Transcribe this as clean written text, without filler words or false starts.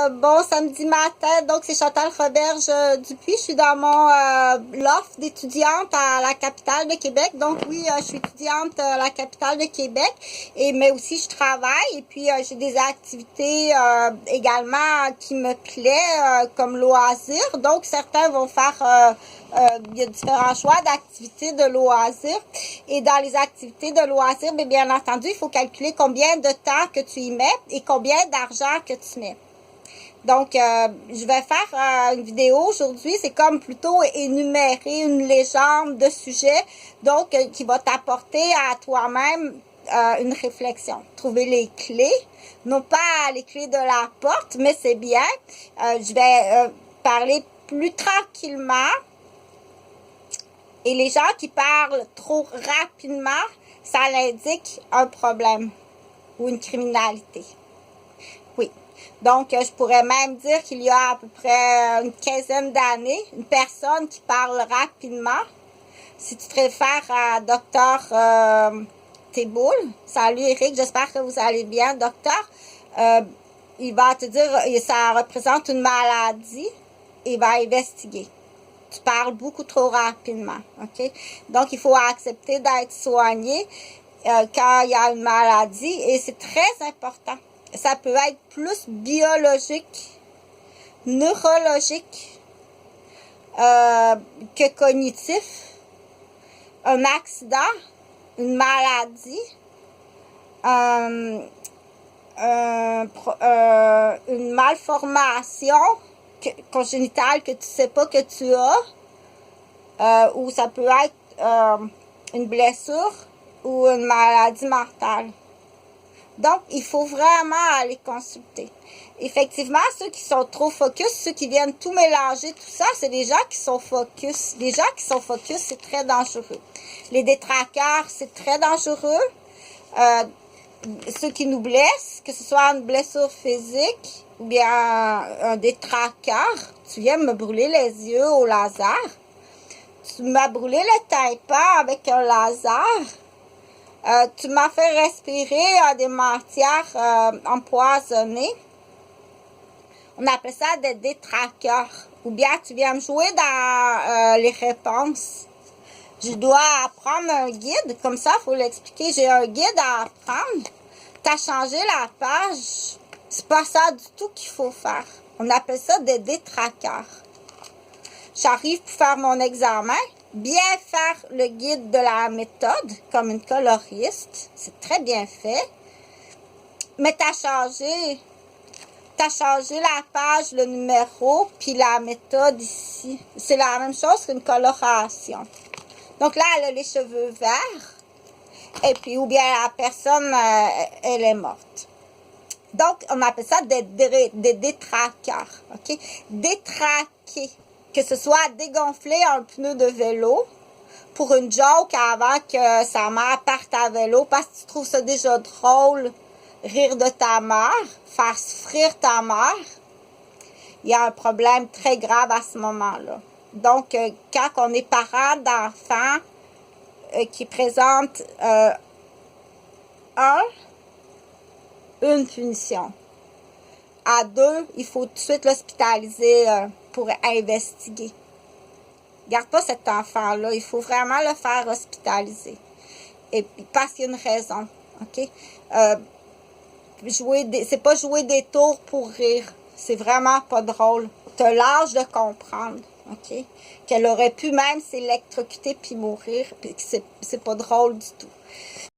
bon samedi matin, donc c'est Chantal Roberge Dupuis. Je suis dans mon loft d'étudiante à la capitale de Québec. Donc oui, je suis étudiante à la capitale de Québec, mais aussi je travaille et puis j'ai des activités également qui me plaisent comme loisir. Donc certains vont faire il y a différents choix d'activités de loisirs. Et dans les activités de loisirs, bien entendu, il faut calculer combien de temps que tu y mets et combien d'argent que tu mets. Donc, je vais faire une vidéo aujourd'hui. C'est comme plutôt énumérer une légende de sujets, donc qui va t'apporter à toi-même une réflexion. Trouver les clés, non pas les clés de la porte, mais c'est bien. Je vais parler plus tranquillement. Et les gens qui parlent trop rapidement, ça indique un problème ou une criminalité. Oui. Donc, je pourrais même dire qu'il y a à peu près une quinzaine d'années, une personne qui parle rapidement. Si tu te réfères à Dr. Teboul, salut Eric, j'espère que vous allez bien, docteur. Il va te dire que ça représente une maladie et il va investiguer. Tu parles beaucoup trop rapidement, ok? Donc, il faut accepter d'être soigné quand il y a une maladie et c'est très important. Ça peut être plus biologique, neurologique que cognitif. Un accident, une maladie, une malformation congénitale que tu sais pas que tu as, ou ça peut être une blessure ou une maladie mentale. Donc, il faut vraiment aller consulter. Effectivement, ceux qui sont trop focus, ceux qui viennent tout mélanger, tout ça, c'est des gens qui sont focus. Les gens qui sont focus, c'est très dangereux. Les détraqueurs, c'est très dangereux. Ceux qui nous blessent, que ce soit une blessure physique ou bien un détraqueur, tu viens me brûler les yeux au laser, tu m'as brûlé le tympan avec un laser, tu m'as fait respirer des matières empoisonnées. On appelle ça des détraqueurs. Ou bien tu viens me jouer dans les réponses. Je dois apprendre un guide, comme ça, il faut l'expliquer. J'ai un guide à apprendre. Tu as changé la page. C'est pas ça du tout qu'il faut faire. On appelle ça des détraqueurs. J'arrive pour faire mon examen. Bien faire le guide de la méthode, comme une coloriste. C'est très bien fait. Mais tu as changé la page, le numéro, puis la méthode ici. C'est la même chose qu'une coloration. Donc là, elle a les cheveux verts. Et puis, ou bien la personne, elle est morte. Donc, on appelle ça des détraqueurs. OK? Détraquer. Que ce soit dégonfler un pneu de vélo pour une joke avant que sa mère parte à vélo parce que tu trouves ça déjà drôle, rire de ta mère, faire souffrir ta mère. Il y a un problème très grave à ce moment-là. Donc, quand on est parent d'enfants qui présentent une punition. À 2, il faut tout de suite l'hospitaliser pour investiguer. Garde pas cet enfant-là. Il faut vraiment le faire hospitaliser. Et puis, parce qu'il y a une raison. OK? C'est pas jouer des tours pour rire. C'est vraiment pas drôle. T'as l'âge de comprendre. OK? Qu'elle aurait pu même s'électrocuter puis mourir. Puis c'est pas drôle du tout.